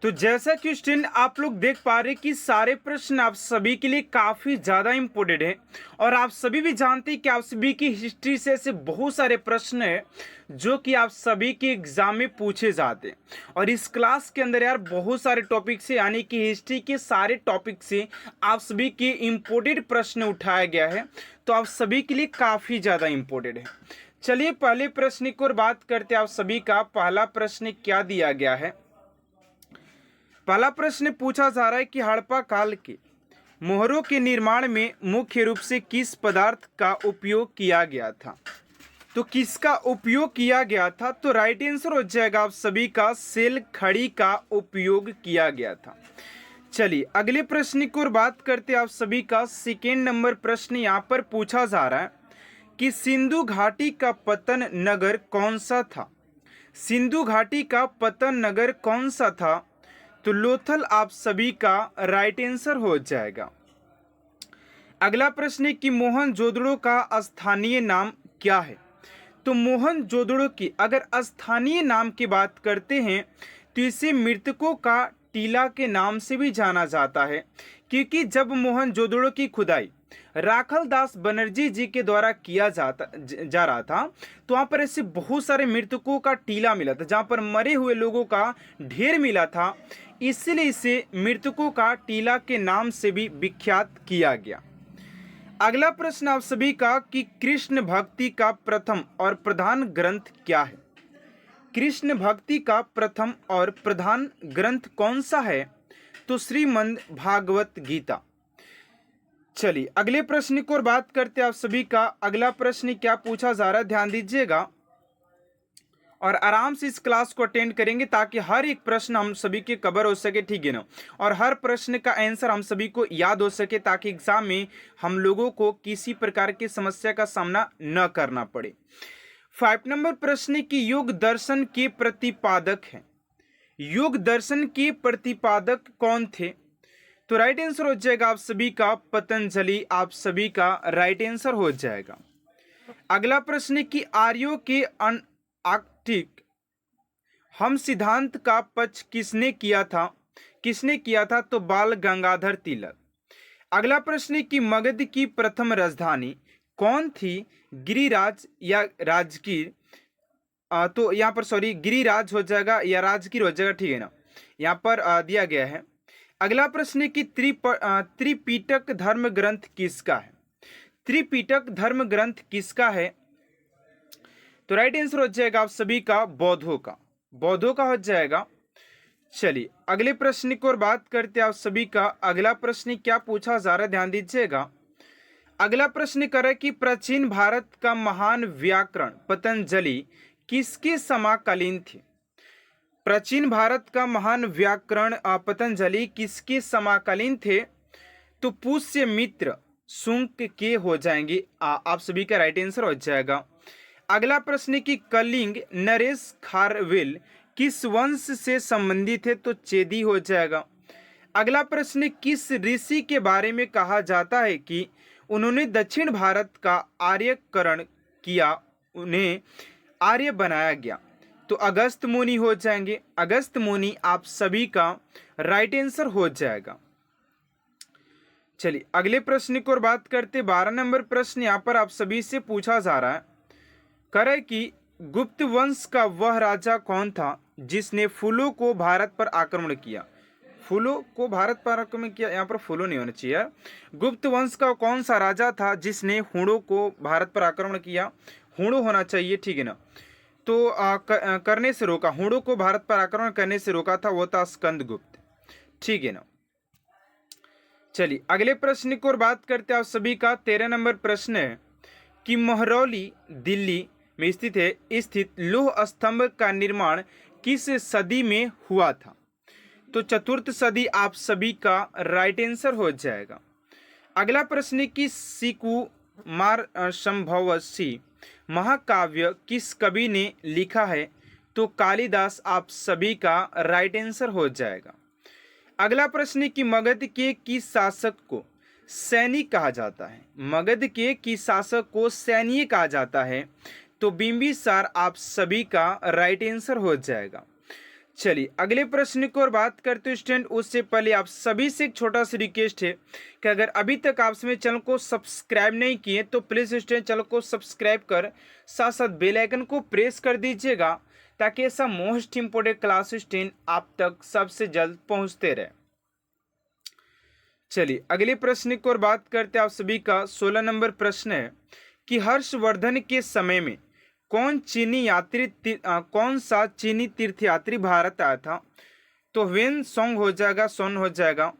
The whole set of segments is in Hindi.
तो जैसा कि स्टूडेंट आप लोग देख पा रहे हैं कि सारे प्रश्न आप सभी के लिए काफ़ी ज़्यादा इम्पोर्टेंट है और आप सभी भी जानते हैं कि आप सभी की हिस्ट्री से ऐसे बहुत सारे प्रश्न हैं जो कि आप सभी के एग्जाम में पूछे जाते हैं। और इस क्लास के अंदर यार बहुत सारे टॉपिक से यानी कि हिस्ट्री के सारे टॉपिक से आप सभी के इम्पोर्टेंट प्रश्न उठाया गया है, तो आप सभी के लिए काफ़ी ज़्यादा इम्पोर्टेंट है। चलिए पहले प्रश्न की ओर बात करते हैं। आप सभी का पहला प्रश्न क्या दिया गया है। पहला प्रश्न पूछा जा रहा है कि हड़प्पा काल के मोहरों के निर्माण में मुख्य रूप से किस पदार्थ का उपयोग किया गया था। तो किसका उपयोग किया गया था, तो राइट आंसर हो जाएगा आप सभी का सेल खड़ी का उपयोग किया गया था। चलिए अगले प्रश्न की ओर बात करते हैं। आप सभी का सेकेंड नंबर प्रश्न यहाँ पर पूछा जा रहा है कि सिंधु घाटी का पतन नगर कौन सा था। सिंधु घाटी का पतन नगर कौन सा था, तो लोथल आप सभी का राइट आंसर हो जाएगा। अगला प्रश्न है कि मोहनजोदड़ो का स्थानीय नाम क्या है। तो मोहनजोदड़ो की अगर स्थानीय नाम की बात करते हैं तो इसे मृतकों का टीला के नाम से भी जाना जाता है, क्योंकि जब मोहनजोदड़ो की खुदाई राखल दास बनर्जी जी के द्वारा किया जा रहा था तो वहाँ पर ऐसे बहुत सारे मृतकों का टीला मिला था, जहाँ पर मरे हुए लोगों का ढेर मिला था, इसलिए इसे मृतकों का टीला के नाम से भी विख्यात किया गया। अगला प्रश्न आप सभी का कि कृष्ण भक्ति का प्रथम और प्रधान ग्रंथ क्या है। कृष्ण भक्ति का प्रथम और प्रधान ग्रंथ कौन सा है, तो श्रीमद् भागवत गीता। चलिए अगले प्रश्न की ओर बात करते हैं। आप सभी का अगला प्रश्न क्या पूछा जा रहा है, ध्यान दीजिएगा और आराम से इस क्लास को अटेंड करेंगे ताकि हर एक प्रश्न हम सभी के कवर हो सके, ठीक है ना, और हर प्रश्न का आंसर हम सभी को याद हो सके ताकि एग्जाम में हम लोगों को किसी प्रकार की समस्या का सामना न करना पड़े। 5 नंबर प्रश्न की योग दर्शन के प्रतिपादक हैं। योग दर्शन के प्रतिपादक कौन थे, तो राइट आंसर हो जाएगा आप सभी का पतंजलि, आप सभी का राइट आंसर हो जाएगा। अगला प्रश्न की आर्यों के आर्कटिक हम सिद्धांत का पक्ष किसने किया था, तो बाल गंगाधर तिलक। अगला प्रश्न की मगध की प्रथम राजधानी कौन थी, गिरिराज या राजगीर। तो यहाँ पर सॉरी गिरिराज हो जाएगा या राजगीर हो जाएगा, ठीक है ना, यहाँ पर दिया गया है। अगला प्रश्न की त्रिपिटक धर्म ग्रंथ किसका है। त्रिपिटक धर्म ग्रंथ किसका है, तो राइट आंसर हो जाएगा आप सभी का बौद्धों का हो जाएगा। चलिए अगले प्रश्न की ओर बात करते हैं। आप सभी का अगला प्रश्न क्या पूछा जा रहा है, ध्यान दीजिएगा। अगला प्रश्न कर कि प्राचीन भारत का महान व्याकरण पतंजलि किसके समकालीन थे। प्राचीन भारत का महान व्याकरण पतंजलि किसके समकालीन थे, तो पुष्य मित्र शुंग के हो जाएंगे, आप सभी का राइट आंसर हो जाएगा। अगला प्रश्न की कलिंग नरेश खारवेल किस वंश से संबंधित है, तो चेदी हो जाएगा। अगला प्रश्न किस ऋषि के बारे में कहा जाता है कि उन्होंने दक्षिण भारत का आर्यकरण किया, उन्हें आर्य बनाया गया, तो अगस्त मुनि हो जाएंगे। अगस्त मुनि आप सभी का राइट आंसर हो जाएगा। चलिए अगले प्रश्न की ओर बात करते। 12 नंबर प्रश्न यहाँ पर आप सभी से पूछा जा रहा है, करे कि गुप्त वंश का वह राजा कौन था जिसने फूलों को भारत पर आक्रमण किया। फूलों को भारत पर आक्रमण किया, यहाँ पर फूलों नहीं होना चाहिए। गुप्त वंश का कौन सा राजा था जिसने हूणों को भारत पर आक्रमण किया, हूणों होना चाहिए, ठीक है ना, तो करने से रोका, हूणों को भारत पर आक्रमण करने से रोका था, वो था स्कंदगुप्त, ठीक है ना। चलिए अगले प्रश्न की ओर बात करते हैं। आप सभी का 13 नंबर प्रश्न है कि महरौली दिल्ली में स्थित लौह स्तंभ का निर्माण किस सदी में हुआ था, तो चतुर्थ सदी आप सभी का राइट आंसर हो जाएगा। अगला प्रश्न की सुकुमार संभवसी महाकाव्य किस कवि ने लिखा है, तो कालिदास आप सभी का राइट आंसर हो जाएगा। अगला प्रश्न की मगध के किस शासक को सैनिक कहा जाता है। मगध के किस शासक को सैन्य कहा जाता है, तो बिंबिसार आप सभी का राइट आंसर हो जाएगा। चलिए अगले प्रश्न की ओर बात करते हैं स्टूडेंट। उससे पहले आप सभी से एक छोटा सा रिक्वेस्ट है कि अगर अभी तक आप मेरे चैनल को सब्सक्राइब नहीं किए तो प्लीज़ स्टूडेंट चैनल को सब्सक्राइब कर साथ साथ बेल आइकन को प्रेस कर दीजिएगा, ताकि ऐसा मोस्ट इम्पोर्टेंट क्लास स्टूडेंट आप तक सबसे जल्द पहुंचते रहे। चलिए अगले प्रश्न की ओर बात करते हैं। आप सभी का 16 नंबर प्रश्न है कि हर्षवर्धन के समय में कौन सा चीनी तीर्थयात्री भारत आया था? तो वेन सॉन्ग हो जाएगा, सोन हो जाएगा।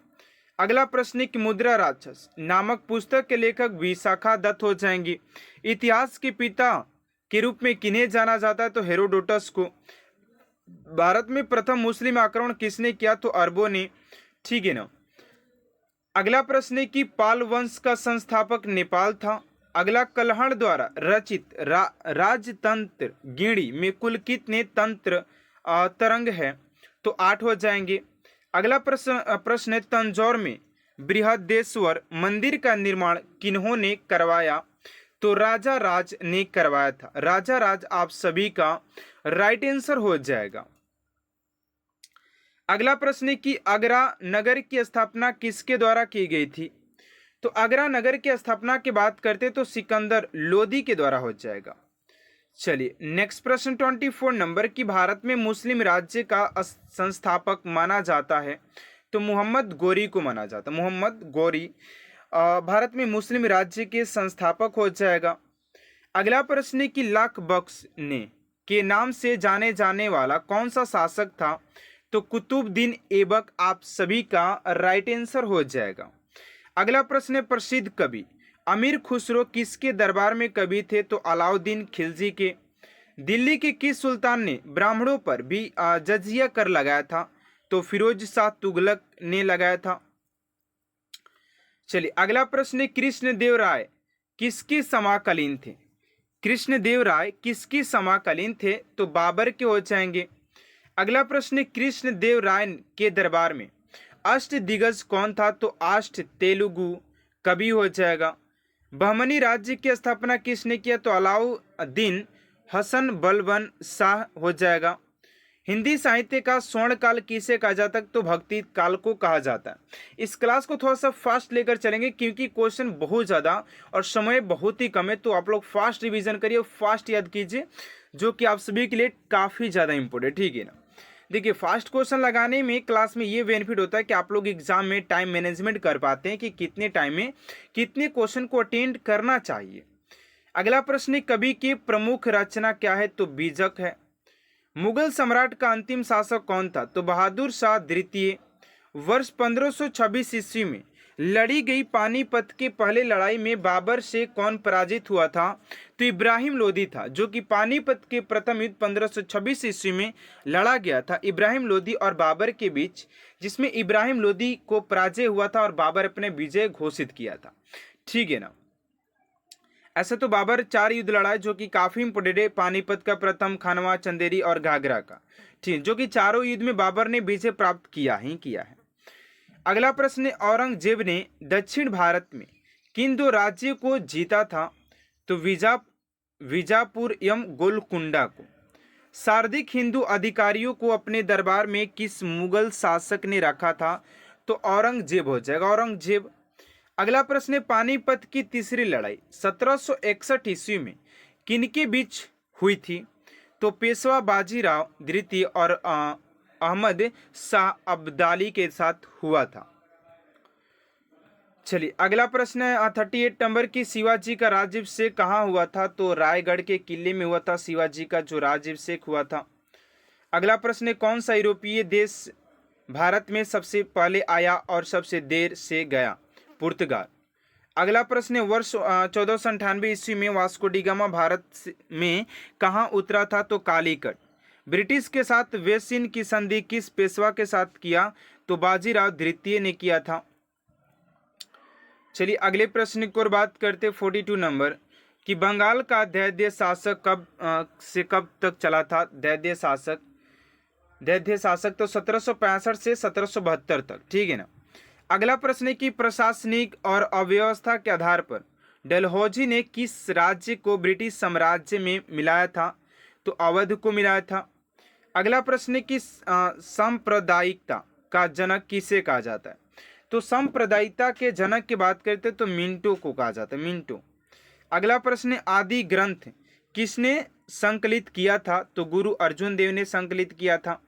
अगला प्रश्न है कि मुद्रा राक्षस नामक पुस्तक के लेखक विशाखा दत्त हो जाएंगी। इतिहास के पिता के रूप में किन्हें जाना जाता है? तो हेरोडोटस को। भारत में प्रथम मुस्लिम आक्रमण किसने किया? तो अरबों ने। ठीक है ना। अगला प्रश्न है कि पाल वंश का संस्थापक नेपाल था। अगला कल्हण द्वारा रचित राजतंत्र गिणी में कुल कितने तंत्र तरंग है? तो 8 हो जाएंगे। अगला प्रश्न है तंजौर में बृहदेश्वर मंदिर का निर्माण किन्होंने करवाया? तो राजा राज ने करवाया था। राजा राज आप सभी का राइट आंसर हो जाएगा। अगला प्रश्न है कि आगरा नगर की स्थापना किसके द्वारा की गई थी? तो आगरा नगर की स्थापना की बात करते तो सिकंदर लोदी के द्वारा हो जाएगा। चलिए नेक्स्ट प्रश्न 24 नंबर की भारत में मुस्लिम राज्य का संस्थापक माना जाता है? तो मोहम्मद गोरी को माना जाता है। मोहम्मद गोरी भारत में मुस्लिम राज्य के संस्थापक हो जाएगा। अगला प्रश्न है कि लाख बख्श ने के नाम से जाने जाने वाला कौन सा शासक था? तो कुतुबुद्दीन ऐबक आप सभी का राइट आंसर हो जाएगा। अगला प्रश्न है प्रसिद्ध कवि अमीर खुसरो किसके दरबार में कवि थे? तो अलाउद्दीन खिलजी के। दिल्ली के किस सुल्तान ने ब्राह्मणों पर भी जजिया कर लगाया था? तो फिरोज शाह तुगलक ने लगाया था। चलिए अगला प्रश्न है कृष्णदेव राय किसके समकालीन थे? कृष्णदेव राय किसके समकालीन थे? तो बाबर के हो जाएंगे। अगला प्रश्न है कृष्णदेव राय के दरबार में अष्टदिग्गज कौन था? तो अष्ट तेलुगु कवि हो जाएगा। बहमनी राज्य की स्थापना किसने किया? तो अलाउद्दीन हसन बलबन शाह हो जाएगा। हिंदी साहित्य का स्वर्ण काल किसे कहा जाता है? तो भक्ति काल को कहा जाता है। इस क्लास को थोड़ा सा फास्ट लेकर चलेंगे क्योंकि क्वेश्चन बहुत ज़्यादा और समय बहुत ही कम है, तो आप लोग फास्ट रिवीजन करिए, फास्ट याद कीजिए, जो कि आप सभी के लिए काफ़ी ज़्यादा इंपॉर्टेंट। ठीक है ना। देखिए फास्ट क्वेश्चन लगाने में क्लास में ये बेनिफिट होता है कि आप लोग एग्जाम में टाइम मैनेजमेंट कर पाते हैं कि कितने टाइम में कितने क्वेश्चन को अटेंड करना चाहिए। अगला प्रश्न है कवि की प्रमुख रचना क्या है? तो बीजक है। मुगल सम्राट का अंतिम शासक कौन था? तो बहादुर शाह द्वितीय। वर्ष 1526 ईस्वी में लड़ी गई पानीपत के पहले लड़ाई में बाबर से कौन पराजित हुआ था? तो इब्राहिम लोदी था, जो कि पानीपत के प्रथम युद्ध 1526 ईस्वी में लड़ा गया था इब्राहिम लोदी और बाबर के बीच, जिसमें इब्राहिम लोदी को पराजय हुआ था और बाबर अपने विजय घोषित किया था। ठीक है ना। ऐसा तो बाबर 4 युद्ध लड़ा जो कि काफी इंपोर्टेंट है, पानीपत का, प्रथम, खानवा, चंदेरी और घाघरा का। ठीक, जो कि चारों युद्ध में बाबर ने विजय प्राप्त किया है। अगला प्रश्न, औरंगजेब ने दक्षिण भारत में किन 2 राज्यों को जीता था? तो विजापुर एवं गोलकुंडा को। सर्वाधिक हिंदू अधिकारियों को अपने दरबार में किस मुगल शासक ने रखा था? तो औरंगजेब हो जाएगा, औरंगजेब। अगला प्रश्न है पानीपत की तीसरी लड़ाई 1761 ईस्वी में किनके बीच हुई थी? तो पेशवा बाजीराव द्वितीय और अहमद शाह अब्दाली के साथ हुआ था। चलिए अगला प्रश्न है 38 नंबर की शिवाजी का राज्याभिषेक कहाँ हुआ था? तो रायगढ़ के किले में हुआ था शिवाजी का जो राज्याभिषेक हुआ था। अगला प्रश्न है कौन सा यूरोपीय देश भारत में सबसे पहले आया और सबसे देर से गया? पुर्तगाल। अगला प्रश्न है वर्ष 1498 ईस्वी में वास्को डी गामा भारत में कहाँ उतरा था? तो कालीकट। ब्रिटिश के साथ वेसिन की संधि किस पेशवा के साथ किया? तो बाजीराव द्वितीय ने किया था। चलिए अगले प्रश्न की ओर बात करते 42 नंबर कि बंगाल का दैध्य शासक कब से कब तक चला था? दैध्य शासक तो 1765 से 1772 तक। ठीक है ना। अगला प्रश्न है कि प्रशासनिक और अव्यवस्था के आधार पर डलहौजी ने किस राज्य को ब्रिटिश साम्राज्य में मिलाया था? तो अवध को मिलाया था। अगला प्रश्न है कि सांप्रदायिकता का जनक किसे कहा जाता है? तो सांप्रदायिकता के जनक की बात करते हैं तो मिंटो को कहा जाता है, मिंटो। अगला प्रश्न है आदि ग्रंथ किसने संकलित किया था? तो गुरु अर्जुन देव ने संकलित किया था।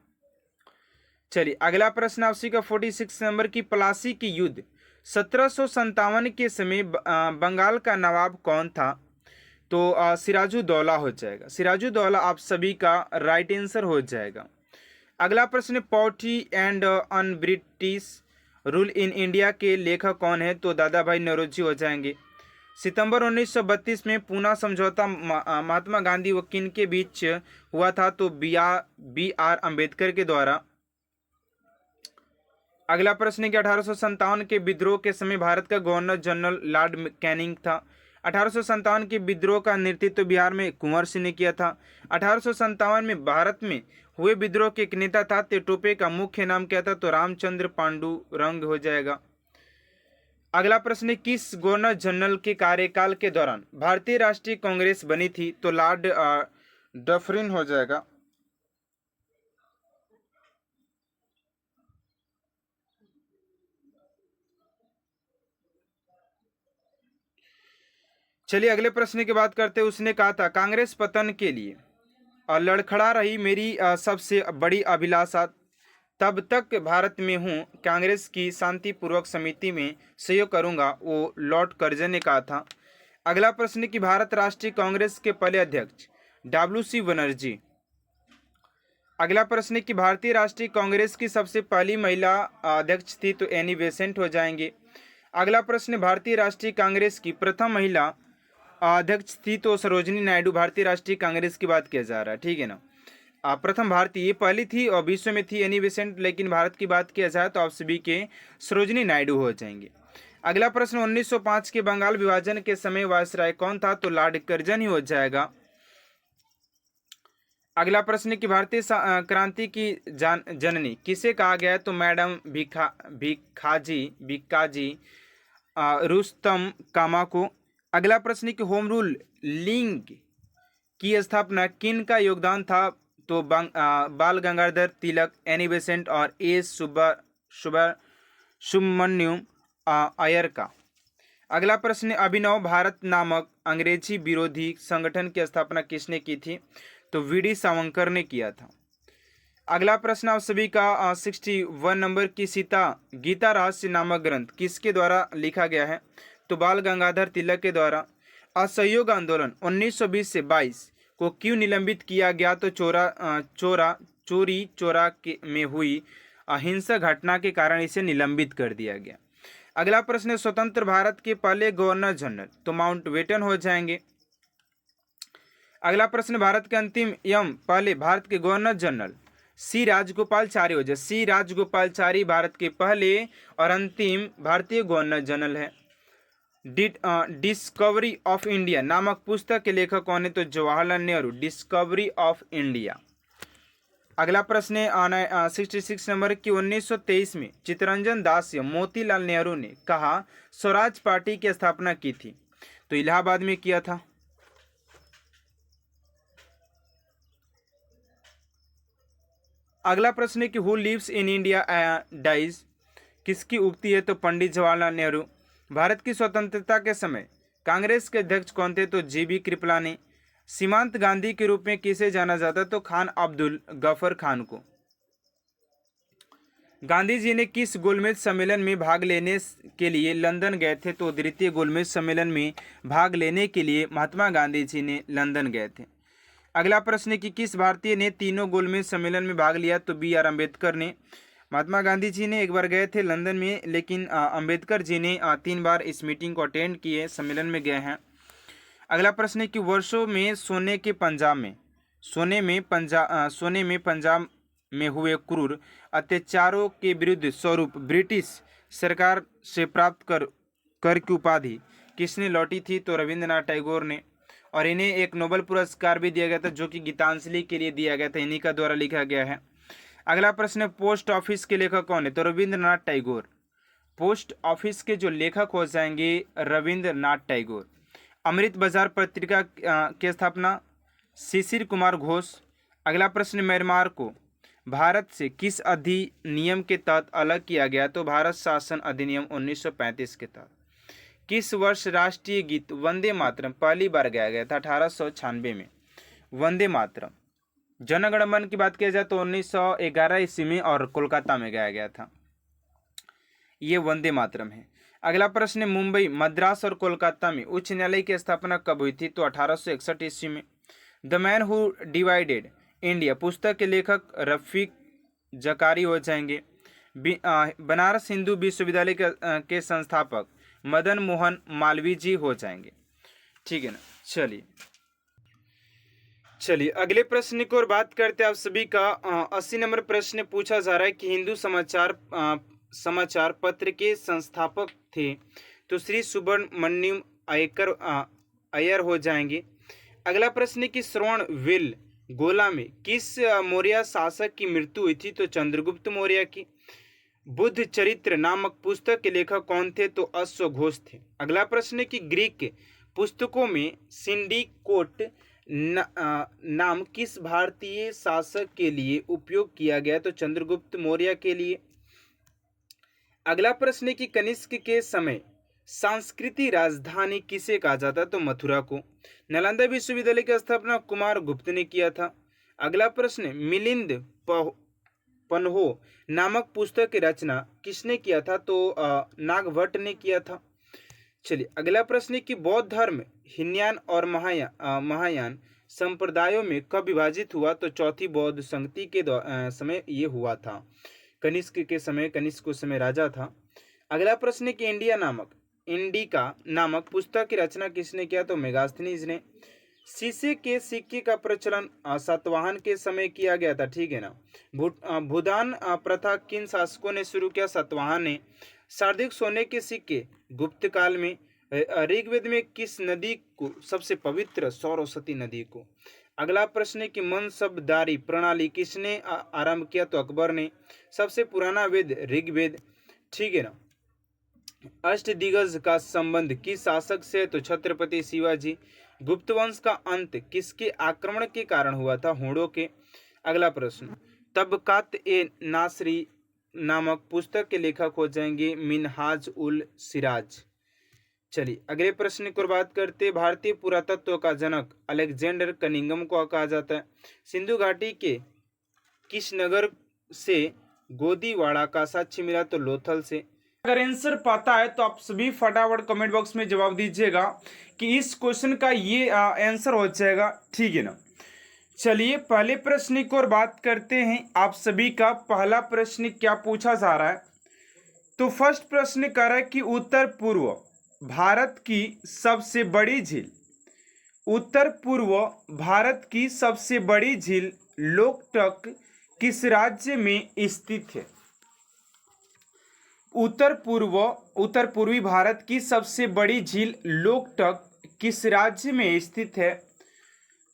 चलिए अगला प्रश्न आपसी का 46 नंबर की प्लासी की युद्ध 1757 के समय बंगाल का नवाब कौन था? तो सिराजुद्दौला हो जाएगा, सिराजुद्दौला आप सभी का राइट आंसर हो जाएगा। अगला प्रश्न poverty and un British rule in India के लेखक कौन है? तो दादा भाई नौरोजी हो जाएंगे। सितंबर 1932 में पूना समझौता महात्मा गांधी व किन के बीच हुआ था? तो बी आर अंबेडकर के द्वारा। अगला प्रश्न है कि 1857 के विद्रोह के समय भारत का गवर्नर जनरल लॉर्ड कैनिंग था। 1857 के विद्रोह का नेतृत्व बिहार में कुंवर सिंह ने किया था। 1857 में भारत में हुए विद्रोह के एक नेता था। टोपे का मुख्य नाम क्या था? तो रामचंद्र पांडुरंग हो जाएगा। अगला प्रश्न है किस गवर्नर जनरल के कार्यकाल के दौरान भारतीय राष्ट्रीय कांग्रेस बनी थी? तो लॉर्ड डफरिन हो जाएगा। चलिए अगले प्रश्न की बात करते हैं। उसने कहा था कांग्रेस पतन के लिए लड़खड़ा रही मेरी सबसे बड़ी अभिलाषा, तब तक भारत में हूँ कांग्रेस की शांतिपूर्वक समिति में सहयोग करूंगा, वो लॉर्ड कर्जन ने कहा था। अगला प्रश्न कि भारत राष्ट्रीय कांग्रेस के पहले अध्यक्ष डब्ल्यू.सी. बनर्जी। अगला प्रश्न है कि भारतीय राष्ट्रीय कांग्रेस की सबसे पहली महिला अध्यक्ष थी? तो एनी बेसेंट हो जाएंगे। अगला प्रश्न भारतीय राष्ट्रीय कांग्रेस की प्रथम महिला अध्यक्ष थी? तो सरोजिनी नायडू। भारतीय राष्ट्रीय कांग्रेस की बात किया जा रहा है, ठीक है ना। प्रथम भारतीय, ये पहली थी और विश्व में थी एनी बेसेंट, लेकिन भारत की बात किया जाए तो आप सभी के सरोजिनी नायडू हो जाएंगे। अगला प्रश्न 1905 के बंगाल विभाजन के समय वायसराय कौन था? तो लॉर्ड कर्जन ही हो जाएगा। अगला प्रश्न कि भारतीय क्रांति की जननी किसे कहा गया है? तो मैडम भिक्काजी रुस्तम कामा को। अगला प्रश्न कि होम रूल लीग की स्थापना किन का योगदान था? तो बाल गंगाधर तिलक, एनी बेसेंट और ए सुब्रमण्यम अय्यर का। अगला प्रश्न अभिनव भारत नामक अंग्रेजी विरोधी संगठन की स्थापना किसने की थी? तो वी.डी. सावरकर ने किया था। अगला प्रश्न आप सभी का 61 नंबर की सीता गीता रहस्य नामक ग्रंथ किसके द्वारा लिखा गया है? तो बाल गंगाधर तिलक के द्वारा। असहयोग आंदोलन 1920 से 22 को क्यों निलंबित किया गया? तो चोरी में हुई अहिंसक घटना के कारण इसे निलंबित कर दिया गया। अगला प्रश्न स्वतंत्र भारत के पहले गवर्नर जनरल? तो माउंटबेटन हो जाएंगे। अगला प्रश्न भारत के अंतिम एवं पहले भारत के गवर्नर जनरल? सी राजगोपालचारी हो जाए। सी राजगोपालचारी भारत के पहले और अंतिम भारतीय गवर्नर जनरल है। डिस्कवरी ऑफ इंडिया नामक पुस्तक के लेखक कौन है? तो Jawaharlal Nehru, discovery of India. अगला प्रश्न है 66 नंबर की 1923 में चित्तरंजन दास या मोतीलाल नेहरू ने कहा स्वराज पार्टी की स्थापना की थी? तो इलाहाबाद में किया था। अगला प्रश्न है कि who lives in India dies किसकी उक्ति है? तो पंडित जवाहरलाल नेहरू। भारत की स्वतंत्रता के समय कांग्रेस के अध्यक्ष कौन थे? तो जी.बी. कृपलानी। सीमांत गांधी के रूप में किसे जाना जाता? तो खान अब्दुल गफर खान को। गांधी जी ने किस गोलमेज सम्मेलन में भाग लेने के लिए लंदन गए थे? तो द्वितीय गोलमेज सम्मेलन में भाग लेने के लिए महात्मा गांधी जी ने लंदन गए थे। अगला प्रश्न है कि किस भारतीय ने तीनों गोलमेज सम्मेलन में भाग लिया? तो बी.आर. अम्बेडकर ने। महात्मा गांधी जी ने एक बार गए थे लंदन में, लेकिन अम्बेडकर जी ने 3 बार इस मीटिंग को अटेंड किए, सम्मेलन में गए हैं। अगला प्रश्न है कि वर्षों में सोने में पंजाब में हुए क्रूर अत्याचारों के विरुद्ध स्वरूप ब्रिटिश सरकार से प्राप्त कर की उपाधि किसने लौटी थी? तो रविंद्रनाथ टैगोर ने। और इन्हें एक नोबेल पुरस्कार भी दिया गया था, जो कि गीतांजलि के लिए दिया गया था, इन्हीं का द्वारा लिखा गया है। अगला प्रश्न है पोस्ट ऑफिस के लेखक कौन है? तो रविंद्रनाथ टैगोर। पोस्ट ऑफिस के जो लेखक हो जाएंगे रविंद्रनाथ टैगोर। अमृत बाजार पत्रिका की स्थापना शिशिर कुमार घोष। अगला प्रश्न, म्यांमार को भारत से किस अधिनियम के तहत अलग किया गया? तो भारत शासन अधिनियम 1935 के तहत। किस वर्ष राष्ट्रीय गीत वंदे मातरम पहली बार गाया गया था? 1896 में वंदे मातरम। जन गण मन की बात किया जाए तो 1911 ईस्वी में और कोलकाता में गाया गया था। ये वंदे मातरम है। अगला प्रश्न, मुंबई, मद्रास और कोलकाता में उच्च न्यायालय की स्थापना कब हुई थी? तो 1861 ईस्वी में। The man who divided India पुस्तक के लेखक रफीक जकारी हो जाएंगे। बनारस हिंदू विश्वविद्यालय के संस्थापक मदन मोहन मालवीय जी हो जाएंगे। ठीक है ना। चलिए अगले प्रश्न की ओर बात करते हैं। आप सभी का 80 नंबर प्रश्न पूछा जा रहा है कि हिंदू समाचार पत्र के संस्थापक थे? तो श्री सुब्रमण्यम अय्यर हो जाएंगे। अगला प्रश्न कि श्रवण विल गोला में किस मौर्य शासक की मृत्यु हुई थी? तो चंद्रगुप्त मौर्य की। बुद्ध चरित्र नामक पुस्तक के लेखक कौन थे? तो अश्वघोष थे। अगला प्रश्न कि ग्रीक पुस्तकों में सिंडिकोट नाम किस भारतीय शासक के लिए उपयोग किया गया? तो चंद्रगुप्त मौर्य के लिए। अगला प्रश्न है कि कनिष्क के समय सांस्कृतिक राजधानी किसे कहा जाता? तो मथुरा को। नालंदा विश्वविद्यालय की स्थापना कुमार गुप्त ने किया था। अगला प्रश्न, मिलिंद पन्हो नामक पुस्तक की रचना किसने किया था? तो नागभट्ट ने किया था। चलिए अगला प्रश्न है कि बौद्ध धर्म हीनयान और महायान संप्रदायों में कब विभाजित हुआ? तो चौथी बौद्ध संगति के समय ये हुआ था। कनिष्क के समय, कनिष्क उस समय राजा था। अगला प्रश्न है कि इंडिका नामक पुस्तक की रचना किसने किया? तो मेगास्थनीज ने। शीशे के सिक्के का प्रचलन सातवाहन के समय किया गया था। ठीक है ना। भूदान प्रथा किन शासकों ने शुरू किया? सातवाहन ने। सर्वाधिक सोने के सिक्के गुप्त काल में। ऋग्वेद में किस नदी को सबसे पवित्र? सरस्वती नदी को। अगला प्रश्न है कि मनसबदारी प्रणाली किसने आरंभ किया? तो अकबर ने। सबसे पुराना वेद ऋग्वेद। ठीक है ना। अष्टदिग्गज का संबंध किस शासक से? तो छत्रपति शिवाजी। गुप्त वंश का अंत किसके आक्रमण के कारण हुआ था? हूणों के। अगला प्रश्न, तबकात ए नासरी नामक पुस्तक के लेखक हो जाएंगे मिनहाज उल सिराज। चलिए अगले प्रश्न की बात करते। भारतीय पुरातत्व का जनक अलेक्जेंडर कनिंघम को कहा जाता है। सिंधु घाटी के किस नगर से गोदीवाड़ा का साक्ष्य मिला? तो लोथल से। अगर आंसर पता है तो आप सभी फटाफट कमेंट बॉक्स में जवाब दीजिएगा कि इस क्वेश्चन का ये आंसर हो जाएगा। ठीक है ना। चलिए पहले प्रश्न की ओर बात करते हैं। आप सभी का पहला प्रश्न क्या पूछा जा रहा है? तो फर्स्ट प्रश्न कह रहा है कि उत्तर पूर्व भारत की सबसे बड़ी झील, उत्तर पूर्व भारत की सबसे बड़ी झील लोकटक किस राज्य में स्थित है? उत्तर पूर्वी भारत की सबसे बड़ी झील लोकटक किस राज्य में स्थित है?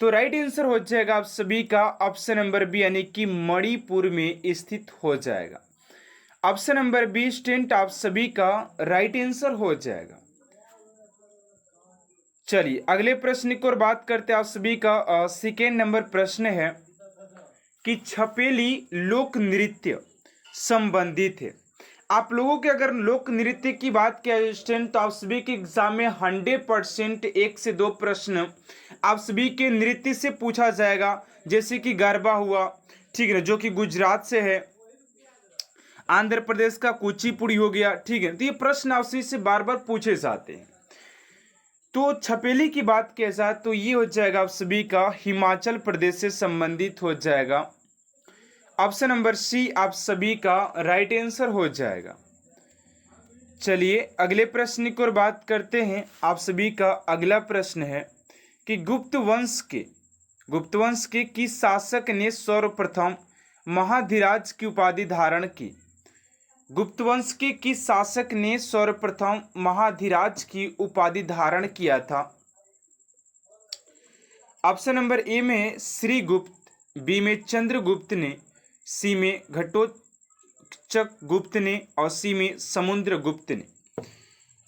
तो राइट आंसर हो जाएगा आप सभी का ऑप्शन नंबर बी, यानी कि मणिपुर में स्थित हो जाएगा। ऑप्शन नंबर बी स्टूडेंट आप सभी का राइट आंसर हो जाएगा। चलिए अगले प्रश्न की ओर बात करते हैं। आप सभी का सेकेंड नंबर प्रश्न है कि छपेली लोक नृत्य संबंधित है। आप लोगों के अगर लोक नृत्य की बात किया स्टूडेंट तो आप सभी के एग्जाम में 100% 1 से 2 प्रश्न आप सभी के नृत्य से पूछा जाएगा, जैसे कि गरबा हुआ, ठीक है, जो कि गुजरात से है। आंध्र प्रदेश का कुचिपुड़ी हो गया। ठीक है, तो ये प्रश्न आप सभी से बार बार पूछे जाते हैं। तो छपेली की बात किया जाए तो ये हो जाएगा आप सभी का हिमाचल प्रदेश से संबंधित हो जाएगा। ऑप्शन नंबर सी आप सभी का राइट आंसर हो जाएगा। चलिए अगले प्रश्न की ओर बात करते हैं। आप सभी का अगला प्रश्न है कि गुप्त वंश के किस शासक ने सर्वप्रथम महाधिराज की उपाधि धारण की? गुप्त वंश के किस शासक ने सर्वप्रथम महाधिराज की उपाधि धारण किया था? ऑप्शन नंबर ए में श्रीगुप्त, बी में चंद्रगुप्त ने, सी में घटोत्कच गुप्त ने और सी में समुद्रगुप्त ने।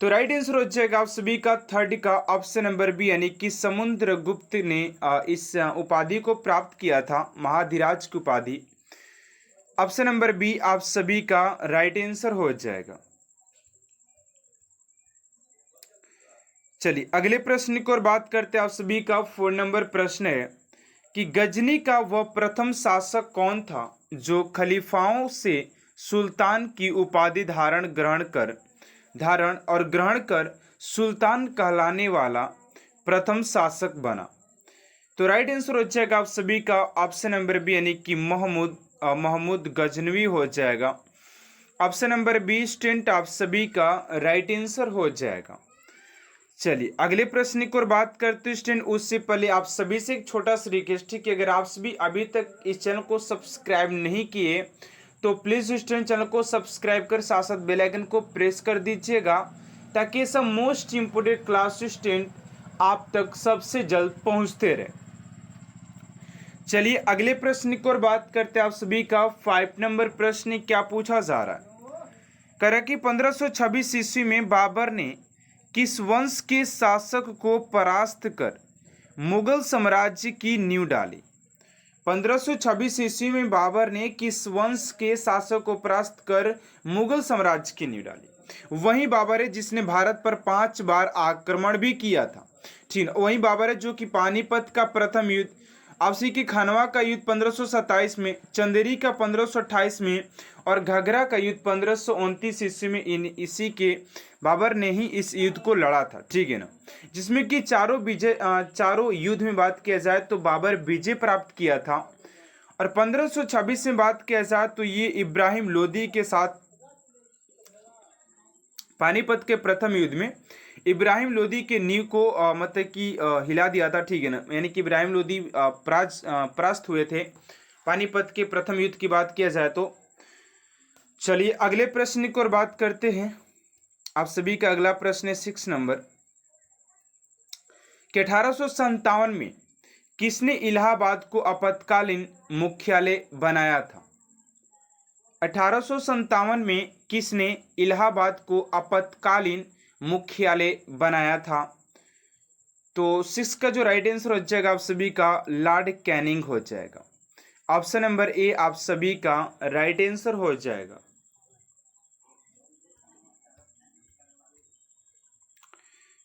तो राइट आंसर हो जाएगा आप सभी का थर्ड का ऑप्शन नंबर बी, यानी कि समुद्रगुप्त ने इस उपाधि को प्राप्त किया था, महाधिराज की उपाधि। ऑप्शन नंबर बी आप सभी का राइट आंसर हो जाएगा। चलिए अगले प्रश्न की ओर बात करते हैं। आप सभी का 4 नंबर प्रश्न है कि गजनी का वह प्रथम शासक कौन था जो खलीफाओं से सुल्तान की उपाधि धारण और ग्रहण कर सुल्तान कहलाने वाला प्रथम शासक बना। तो राइट आंसर हो जाएगा आप सभी का ऑप्शन नंबर बी, यानी कि महमूद गजनवी हो जाएगा। ऑप्शन नंबर बी स्टूडेंट आप सभी का राइट आंसर हो जाएगा। चलिए अगले प्रश्न की ओर बात करते हैं स्टूडेंट। उससे पहले आप सभी से एक छोटा सा रिक्वेस्ट है कि अगर आप सभी अभी तक इस चैनल को सब्सक्राइब नहीं किए तो प्लीज़ स्टूडेंट चैनल को सब्सक्राइब कर साथ साथ बेल आइकन को प्रेस कर दीजिएगा, ताकि ये सब मोस्ट इम्पोर्टेंट क्लास स्टूडेंट आप तक सबसे जल्द पहुंचते रहे। चलिए अगले प्रश्न की ओर बात करते हैं। आप सभी का 5 नंबर प्रश्न क्या पूछा जा रहा है। कह रहा कि 1526 ईस्वी में बाबर ने किस वंश के शासक को परास्त कर मुगल साम्राज्य की नींव डाली। 1526 ईस्वी में बाबर ने किस वंश के शासक को परास्त कर मुगल साम्राज्य की नींव डाली। वही बाबर है जिसने भारत पर 5 बार आक्रमण भी किया था। ठीक, वही बाबर है जो कि पानीपत का प्रथम युद्ध, आपसी की खानवा का युद्ध 1527 में, चंदेरी का 1528 में और घाघरा का युद्ध 1529 ईस्वी में इसी के बाबर ने ही इस युद्ध को लड़ा था। ठीक है ना, जिसमें कि चारों युद्ध में बात किया जाए तो बाबर विजय प्राप्त किया था। और 1526 में बात किया जाए तो ये इब्राहिम लोदी के साथ पानीपत के प्रथम युद्ध में इब्राहिम लोदी के नींव को मतलब कि हिला दिया था। ठीक है ना, यानी कि इब्राहिम लोदी परास्त हुए थे पानीपत के प्रथम युद्ध की बात किया जाए तो। चलिए अगले प्रश्न की ओर बात करते हैं। आप सभी का अगला प्रश्न है 6 नंबर कि 1857 में किसने इलाहाबाद को आपातकालीन मुख्यालय बनाया था। 1857 में किसने इलाहाबाद को आपातकालीन मुख्यालय बनाया था। तो 6 का जो राइट आंसर हो जाएगा आप सभी का लॉर्ड कैनिंग हो जाएगा। ऑप्शन नंबर ए आप सभी का राइट आंसर हो जाएगा।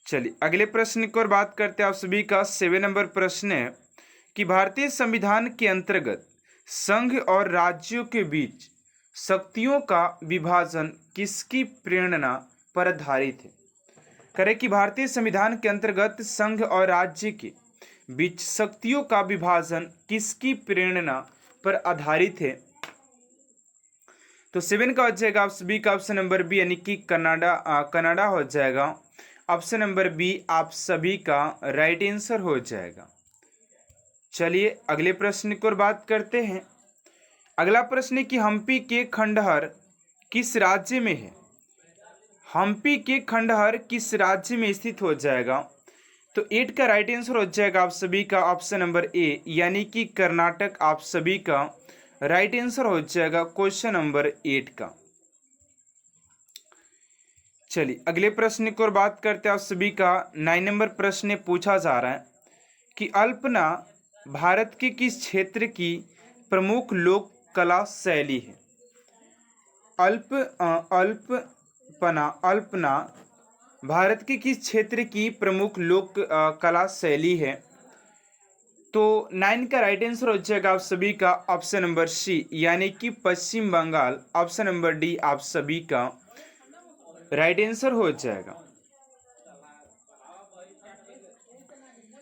चलिए अगले प्रश्न की ओर बात करते हैं। आप सभी का 7 नंबर प्रश्न है कि भारतीय संविधान के अंतर्गत संघ और राज्यों के बीच शक्तियों का विभाजन किसकी प्रेरणा पर आधारित है। करें कि भारतीय संविधान के अंतर्गत संघ और राज्य के बीच शक्तियों का विभाजन किसकी प्रेरणा पर आधारित है। तो 7 का हो जाएगा आप सभी का ऑप्शन नंबर बी, यानी कि कनाडा हो जाएगा। ऑप्शन नंबर बी आप सभी का राइट आंसर हो जाएगा। चलिए अगले प्रश्न की ओर बात करते हैं। अगला प्रश्न है कि हम्पी के खंडहर किस राज्य में है। हम्पी के खंडहर किस राज्य में स्थित हो जाएगा। तो 8 का राइट आंसर हो जाएगा आप सभी का ऑप्शन नंबर ए, यानी कि कर्नाटक आप सभी का राइट आंसर हो जाएगा क्वेश्चन नंबर 8 का। चलिए अगले प्रश्न की ओर बात करते हैं। आप सभी का 9 नंबर प्रश्न पूछा जा रहा है कि अल्पना भारत के किस क्षेत्र की प्रमुख लोक कला शैली है। अल्पना भारत के किस क्षेत्र की प्रमुख लोक कला शैली है। तो 9 का राइट आंसर हो जाएगा आप सभी का ऑप्शन नंबर सी, यानी कि पश्चिम बंगाल। ऑप्शन नंबर डी आप सभी का राइट आंसर हो जाएगा।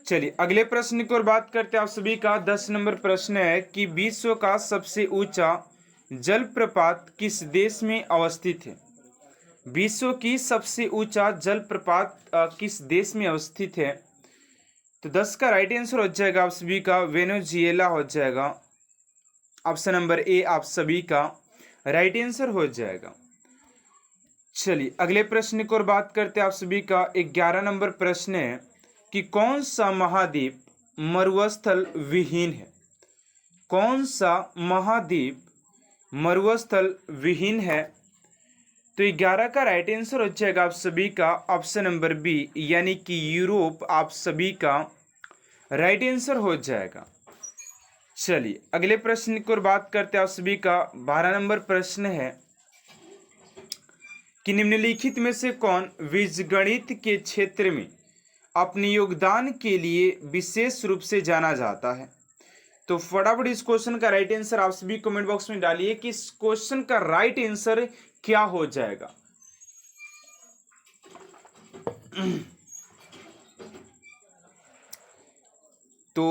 चलिए अगले प्रश्न की ओर बात करते हैं। आप सभी का 10 नंबर प्रश्न है कि विश्व का सबसे ऊंचा जलप्रपात किस देश में अवस्थित है। विश्व की सबसे ऊंचा जलप्रपात किस देश में अवस्थित है। तो 10 का राइट आंसर हो जाएगा आप सभी का वेनेजुएला हो जाएगा। ऑप्शन नंबर ए आप सभी का राइट आंसर हो जाएगा। चलिए अगले प्रश्न की ओर बात करते हैं। आप सभी का 11 नंबर प्रश्न है कि कौन सा महाद्वीप मरुस्थल विहीन है। कौन सा महाद्वीप मरुस्थल विहीन है। तो 11 का राइट आंसर हो जाएगा आप सभी का ऑप्शन नंबर बी, यानी कि यूरोप आप सभी का राइट आंसर हो जाएगा। चलिए अगले प्रश्न की ओर बात करते हैं। आप सभी का 12 नंबर प्रश्न है कि निम्नलिखित में से कौन बीजगणित के क्षेत्र में अपने योगदान के लिए विशेष रूप से जाना जाता है। तो फटाफट इस क्वेश्चन का राइट आंसर आप सभी कमेंट बॉक्स में डालिए कि इस क्वेश्चन का राइट आंसर क्या हो जाएगा। तो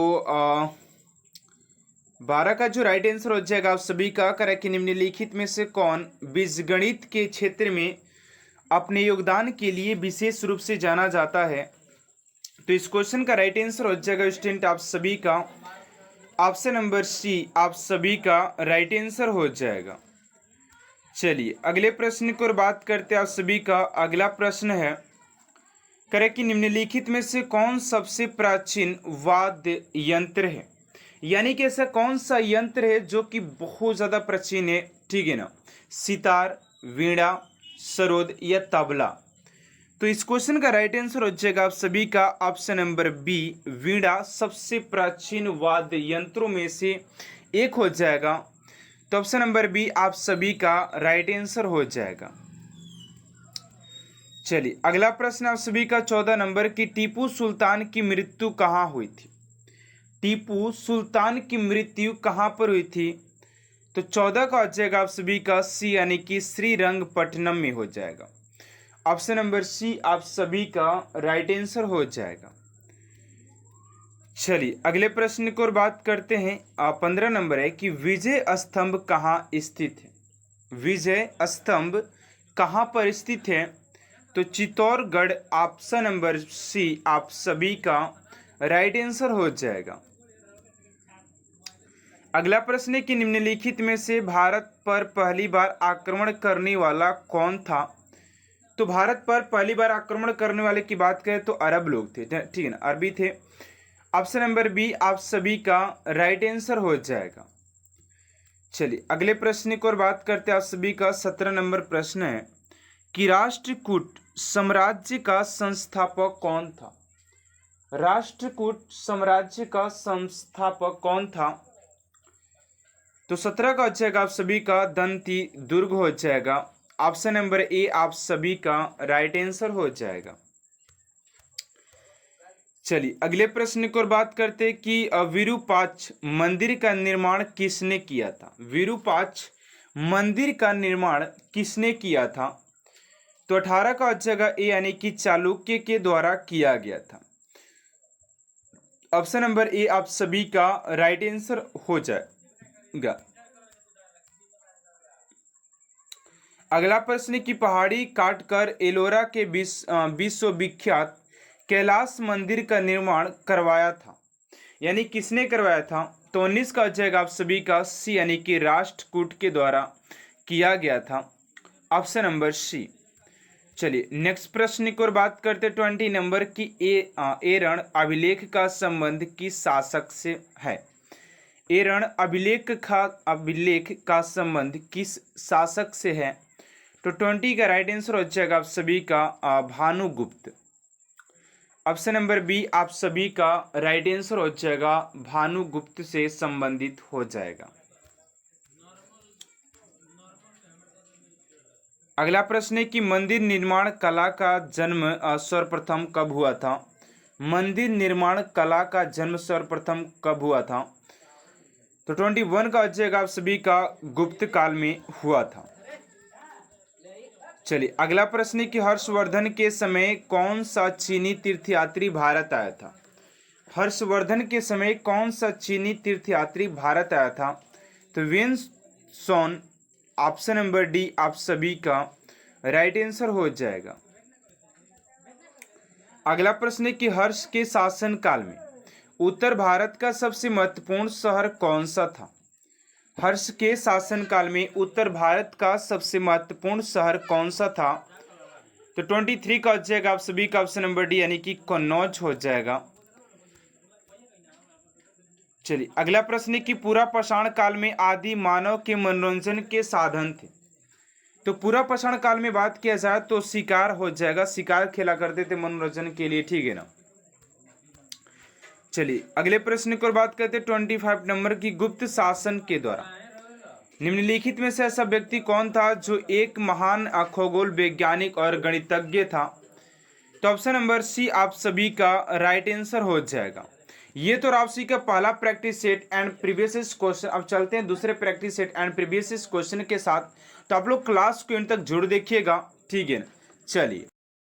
12 का जो राइट आंसर हो जाएगा आप सभी का करेक्ट कि निम्नलिखित में से कौन बीजगणित के क्षेत्र में अपने योगदान के लिए विशेष रूप से जाना जाता है। तो इस क्वेश्चन का राइट आंसर हो जाएगा स्टूडेंट आप सभी का ऑप्शन नंबर सी, आप सभी का राइट आंसर हो जाएगा। चलिए अगले प्रश्न की ओर बात करते हैं। आप सभी का अगला प्रश्न है करेक्ट कि निम्नलिखित में से कौन सबसे प्राचीन वाद्य यंत्र है, यानी कि ऐसा कौन सा यंत्र है जो कि बहुत ज़्यादा प्राचीन है, ठीक है ना। सितार, वीणा, सरोद या तबला। तो इस क्वेश्चन का राइट आंसर हो जाएगा आप सभी का ऑप्शन नंबर बी, वीणा सबसे प्राचीन वाद्य यंत्रों में से एक हो जाएगा। तो ऑप्शन नंबर बी आप सभी का राइट आंसर हो जाएगा। चलिए अगला प्रश्न आप सभी का 14 नंबर की टीपू सुल्तान की मृत्यु कहाँ हुई थी। टीपू सुल्तान की मृत्यु कहाँ पर हुई थी। तो 14 का हो जाएगा आप सभी का सी, यानी कि श्रीरंगपट्टनम में हो जाएगा। ऑप्शन नंबर सी आप सभी का राइट आंसर हो जाएगा। चलिए अगले प्रश्न की ओर बात करते हैं। 15 नंबर है कि विजय स्तंभ कहाँ स्थित है। विजय स्तंभ कहाँ पर स्थित है। तो चित्तौड़गढ़ ऑप्शन नंबर सी आप सभी का राइट आंसर हो जाएगा। अगला प्रश्न है कि निम्नलिखित में से भारत पर पहली बार आक्रमण करने वाला कौन था। तो भारत पर पहली बार आक्रमण करने वाले की बात करें तो अरब लोग थे, ठीक है ना, अरबी थे। ऑप्शन नंबर बी आप सभी का राइट आंसर हो जाएगा। चलिए अगले प्रश्न की ओर बात करते हैं। आप सभी का 17 नंबर प्रश्न है कि राष्ट्रकूट साम्राज्य का संस्थापक कौन था। राष्ट्रकूट साम्राज्य का संस्थापक कौन था। तो 17 का हो जाएगा आप सभी का दंती दुर्ग हो जाएगा। ऑप्शन नंबर ए आप सभी का राइट आंसर हो जाएगा। चलिए अगले प्रश्न की ओर बात करते हैं कि विरूपाक्ष मंदिर का निर्माण किसने किया था। विरूपाक्ष मंदिर का निर्माण किसने किया था। तो 18 का हो जाएगा ए, यानी कि चालुक्य के द्वारा किया गया था। ऑप्शन नंबर ए आप सभी का राइट आंसर हो जाएगा। अगला प्रश्न की पहाड़ी काटकर एलोरा के विश्वविख्यात कैलाश मंदिर का निर्माण करवाया था, यानी किसने करवाया था। तो 19 का हो जाएगा आप सभी का सी, यानी कि राष्ट्रकूट के द्वारा किया गया था। Option number C. चलिए नेक्स्ट प्रश्न की ओर बात करते 20 नंबर की एरण अभिलेख का संबंध किस शासक से है। एरण अभिलेख का संबंध किस शासक से है। तो 20 का राइट आंसर हो जाएगा आप सभी का भानुगुप्त। ऑप्शन नंबर बी आप सभी का राइट आंसर हो जाएगा, भानुगुप्त से संबंधित हो जाएगा। अगला प्रश्न है कि मंदिर निर्माण कला का जन्म सर्वप्रथम कब हुआ था। मंदिर निर्माण कला का जन्म सर्वप्रथम कब हुआ था। तो 21 का हो जाएगा आप सभी का गुप्त काल में हुआ था। चलिए अगला प्रश्न है कि हर्षवर्धन के समय कौन सा चीनी तीर्थयात्री भारत आया था। हर्षवर्धन के समय कौन सा चीनी तीर्थयात्री भारत आया था। तो वेन सोन ऑप्शन नंबर डी आप सभी का राइट आंसर हो जाएगा। अगला प्रश्न है कि हर्ष के शासन काल में उत्तर भारत का सबसे महत्वपूर्ण शहर कौन सा था। हर्ष के शासनकाल में उत्तर भारत का सबसे महत्वपूर्ण शहर कौन सा था। तो 23 का हो जाएगा आप सभी का ऑप्शन नंबर डी, यानी कि कन्नौज हो जाएगा। चलिए अगला प्रश्न है कि पूरा पाषाण काल में आदि मानव के मनोरंजन के साधन थे। तो पूरा पाषाण काल में बात किया जाए तो शिकार हो जाएगा, शिकार खेला करते थे मनोरंजन के लिए, ठीक है ना। चलिए अगले प्रश्न की ओर बात करते हैं 25 नंबर की, गुप्त शासन के द्वारा निम्नलिखित में से ऐसा व्यक्ति कौन था जो एक महान खगोल वैज्ञानिक और गणितज्ञ था। तो ऑप्शन नंबर सी आप सभी का राइट आंसर हो जाएगा। ये तो राशि का पहला practice set and previous question. अब चलते हैं दूसरे practice set and previous question के साथ। तो आप लोग क्लास को इन तक जुड़ देखिएगा, ठीक है ना। चलिए